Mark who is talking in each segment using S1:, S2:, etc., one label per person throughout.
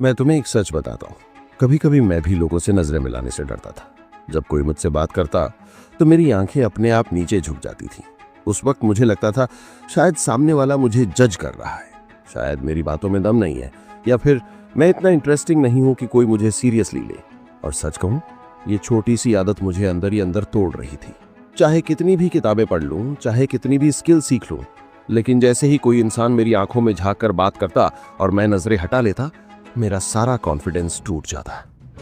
S1: मैं तुम्हें एक सच बताता हूँ। कभी कभी मैं भी लोगों से नजरें मिलाने से डरता था। जब कोई मुझसे बात करता तो मेरी आंखें अपने आप नीचे झुक जाती थी। उस वक्त मुझे लगता था शायद सामने वाला मुझे जज कर रहा है, शायद मेरी बातों में दम नहीं है, या फिर मैं इतना इंटरेस्टिंग नहीं हूं कि कोई मुझे सीरियसली ले। और सच कहूं, ये छोटी सी आदत मुझे अंदर ही अंदर तोड़ रही थी। चाहे कितनी भी किताबें पढ़ लूं, चाहे कितनी भी स्किल सीख लूं, लेकिन जैसे ही कोई इंसान मेरी आंखों में झांक कर बात करता और मैं नजरें हटा लेता, मेरा सारा कॉन्फिडेंस टूट जाता।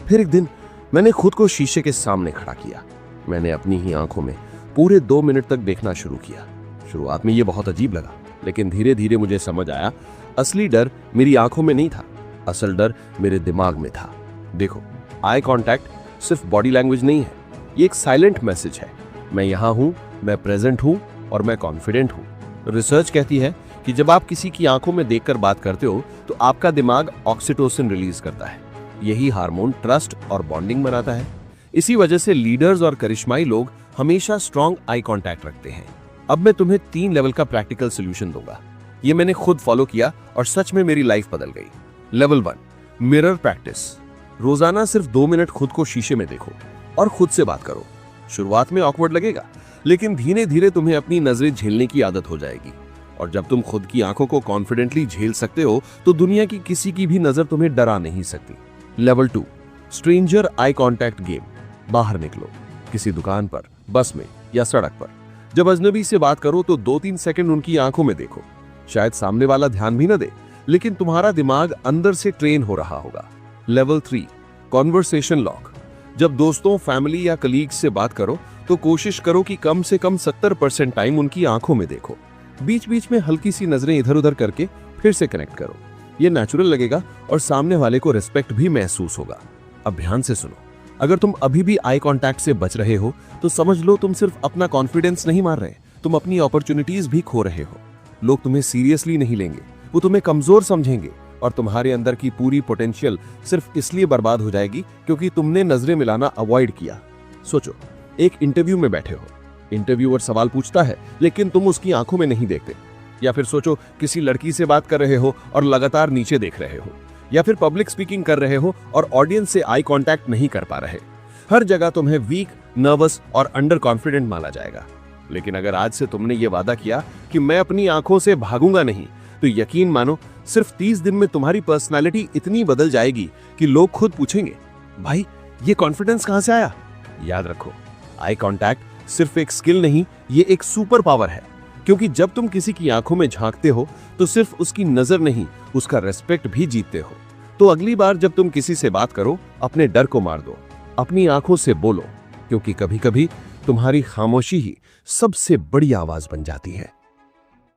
S1: फिर एक दिन मैंने खुद को शीशे के सामने खड़ा किया। मैंने अपनी ही आंखों में पूरे 2 मिनट तक देखना शुरू किया। शुरुआत में यह बहुत अजीब लगा, लेकिन धीरे धीरे मुझे समझ आया असली डर मेरी आंखों में नहीं था, असल डर मेरे दिमाग में था। देखो, आई कांटेक्ट सिर्फ बॉडी लैंग्वेज नहीं है, ये एक साइलेंट मैसेज है। मैं यहां हूं, मैं प्रेजेंट हूं और मैं कॉन्फिडेंट हूं। रिसर्च कहती है कि जब आप किसी की आंखों में देखकर बात करते हो तो आपका दिमाग ऑक्सीटोसिन रिलीज करता है। यही हार्मोन ट्रस्ट और बॉन्डिंग बनाता है। इसी वजह से लीडर्स और करिश्माई लोग हमेशा स्ट्रॉन्ग आई कांटेक्ट रखते हैं। अब मैं तुम्हें 3 लेवल का प्रैक्टिकल सोल्यूशन दूंगा। ये मैंने खुद फॉलो किया और सच में मेरी लाइफ बदल गई। Level 1, mirror practice. रोजाना सिर्फ 2 मिनट खुद को शीशे में देखो और खुद से बात करो। शुरुआत में ऑकवर्ड लगेगा, लेकिन धीरे धीरे तुम्हें अपनी नजरें झेलने की आदत हो जाएगी। और जब तुम खुद की आंखों को कॉन्फिडेंटली झेल सकते हो तो दुनिया की किसी की भी नजर तुम्हें डरा नहीं सकती। Level 2, stranger eye contact game. बाहर निकलो, किसी दुकान पर, बस में या सड़क पर। जब अजनबी से बात करो तो 2-3 सेकंड उनकी आंखों में देखो। शायद सामने वाला ध्यान भी न दे, लेकिन तुम्हारा दिमाग अंदर से ट्रेन हो रहा होगा। Level 3, conversation lock. जब दोस्तों, फैमिली या कलीग्स से बात करो तो कोशिश करो कि कम से कम 70% टाइम उनकी आंखों में देखो। बीच बीच में हल्की सी नजरें इधर उधर करके फिर से कनेक्ट करो। ये नेचुरल लगेगा और सामने वाले को रिस्पेक्ट भी महसूस होगा। अब ध्यान से सुनो, अगर तुम अभी भी आई कांटेक्ट से बच रहे हो तो समझ लो तुम सिर्फ अपना कॉन्फिडेंस नहीं मार रहे, तुम अपनी अपॉर्चुनिटीज भी खो रहे हो। लोग तुम्हें सीरियसली नहीं लेंगे, वो तुम्हें कमजोर समझेंगे और तुम्हारे अंदर की पूरी पोटेंशियल सिर्फ इसलिए बर्बाद हो जाएगी क्योंकि तुमने नजरें मिलाना अवॉइड किया। सोचो, एक इंटरव्यू में बैठे हो, इंटरव्यूअर सवाल पूछता है लेकिन तुम उसकी आंखों में नहीं देखते। या फिर सोचो, किसी लड़की से बात कर रहे हो और लगातार नीचे देख रहे हो। या फिर पब्लिक स्पीकिंग कर रहे हो और ऑडियंस से आई कांटेक्ट नहीं कर पा रहे। हर जगह तुम्हें वीक, नर्वस और अंडर कॉन्फिडेंट माना जाएगा। लेकिन अगर आज से तुमने ये वादा किया कि मैं अपनी आंखों से भागूंगा नहीं, तो यकीन मानो सिर्फ 30 दिन में तुम्हारी पर्सनालिटी इतनी बदल जाएगी कि लोग खुद पूछेंगे, भाई ये कॉन्फिडेंस कहां से आया? याद रखो, आई कांटेक्ट सिर्फ एक स्किल नहीं, ये एक सुपर पावर है। क्योंकि जब तुम किसी की आंखों में झांकते हो तो सिर्फ उसकी नजर नहीं, उसका रेस्पेक्ट भी जीतते हो। तो अगली बार जब तुम किसी से बात करो, अपने डर को मार दो, अपनी आंखों से बोलो, क्योंकि कभी कभी तुम्हारी खामोशी ही सबसे बड़ी आवाज बन जाती है।